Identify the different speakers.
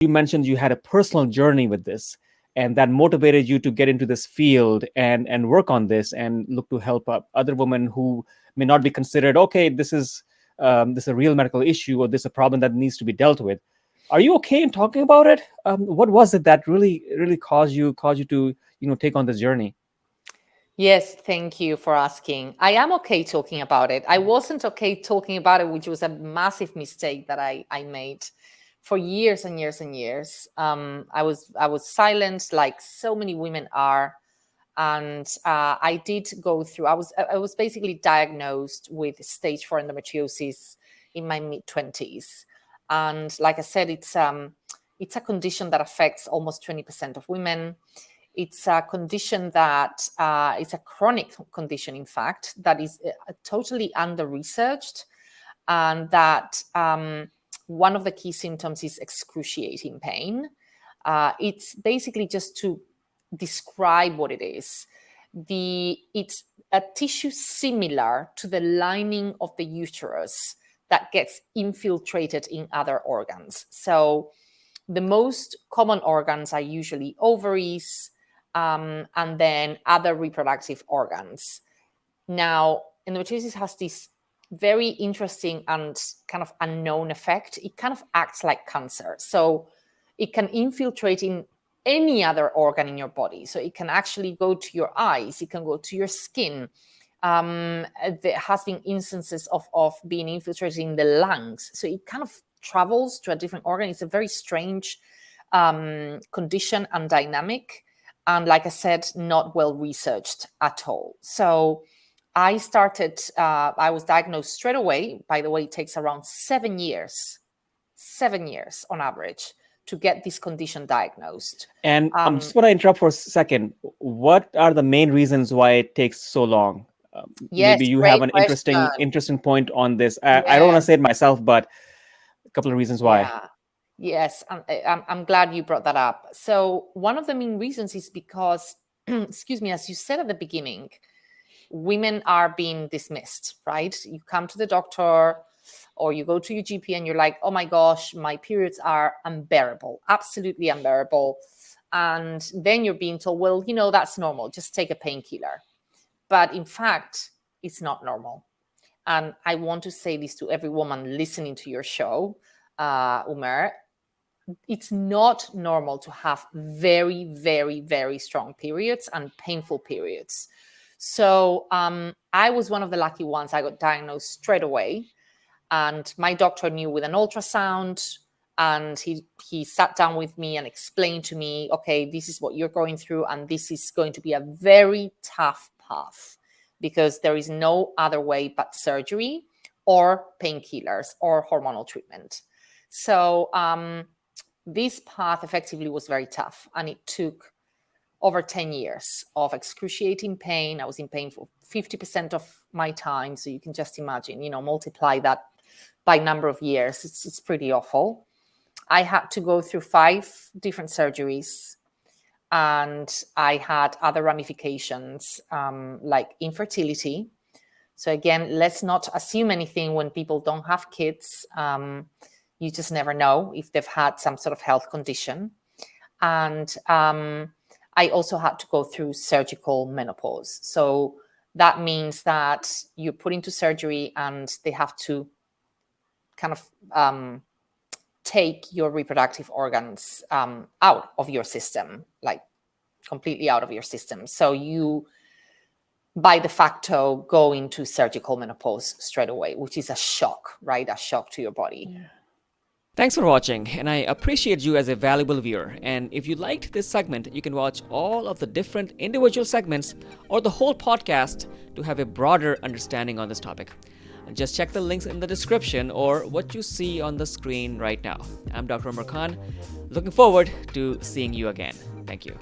Speaker 1: You mentioned you had a personal journey with this, and that motivated you to get into this field and work on this and look to help other women who may not be considered, okay, this is a real medical issue, or this is a problem that needs to be dealt with. Are you okay in talking about it? What was it that really caused you to take on this journey?
Speaker 2: Yes, thank you for asking. I am okay talking about it. I wasn't okay talking about it, which was a massive mistake that I made for years and years and years. I was silent, like so many women are, and I did go through. I was basically diagnosed with stage 4 endometriosis in my mid-20s, and like I said, it's a condition that affects almost 20% of women. It's a condition that is a chronic condition, in fact, that is totally under-researched, and that one of the key symptoms is excruciating pain. It's basically, just to describe what it is, it's a tissue similar to the lining of the uterus that gets infiltrated in other organs. So the most common organs are usually ovaries, and then other reproductive organs. Now, endometriosis has this very interesting and kind of unknown effect. It kind of acts like cancer. So it can infiltrate in any other organ in your body. So it can actually go to your eyes, it can go to your skin. There has been instances of being infiltrated in the lungs. So it kind of travels to a different organ. It's a very strange condition and dynamic. And like I said, not well researched at all. So I was diagnosed straight away. By the way, it takes around 7 years on average to get this condition diagnosed.
Speaker 1: And I'm just going to interrupt for a second. What are the main reasons why it takes so long?
Speaker 2: Yes,
Speaker 1: Maybe you
Speaker 2: great
Speaker 1: have an
Speaker 2: question.
Speaker 1: interesting point on this. I don't want to say it myself, but a couple of reasons why.
Speaker 2: Yeah. Yes, I'm glad you brought that up. So one of the main reasons is because, excuse me, as you said at the beginning, women are being dismissed, right? You come to the doctor or you go to your GP and you're like, oh my gosh, my periods are unbearable, absolutely unbearable. And then you're being told, well, that's normal, just take a painkiller. But in fact, it's not normal. And I want to say this to every woman listening to your show, Umer. It's not normal to have very, very, very strong periods and painful periods. So I was one of the lucky ones. I got diagnosed straight away. And my doctor knew with an ultrasound. And he sat down with me and explained to me, okay, this is what you're going through. And this is going to be a very tough path because there is no other way but surgery or painkillers or hormonal treatment. So this path effectively was very tough, and it took over 10 years of excruciating pain. I was in pain for 50% of my time. So you can just imagine, multiply that by number of years. It's pretty awful. I had to go through 5 different surgeries, and I had other ramifications like infertility. So again, let's not assume anything when people don't have kids. You just never know if they've had some sort of health condition. And I also had to go through surgical menopause. So that means that you're put into surgery and they have to kind of take your reproductive organs out of your system, like completely out of your system. So you, by de facto, go into surgical menopause straight away, which is a shock, right? A shock to your body.
Speaker 1: Yeah. Thanks for watching, and I appreciate you as a valuable viewer. And if you liked this segment, you can watch all of the different individual segments or the whole podcast to have a broader understanding on this topic. And just check the links in the description or what you see on the screen right now. I'm Dr. Umar Khan. Looking forward to seeing you again. Thank you.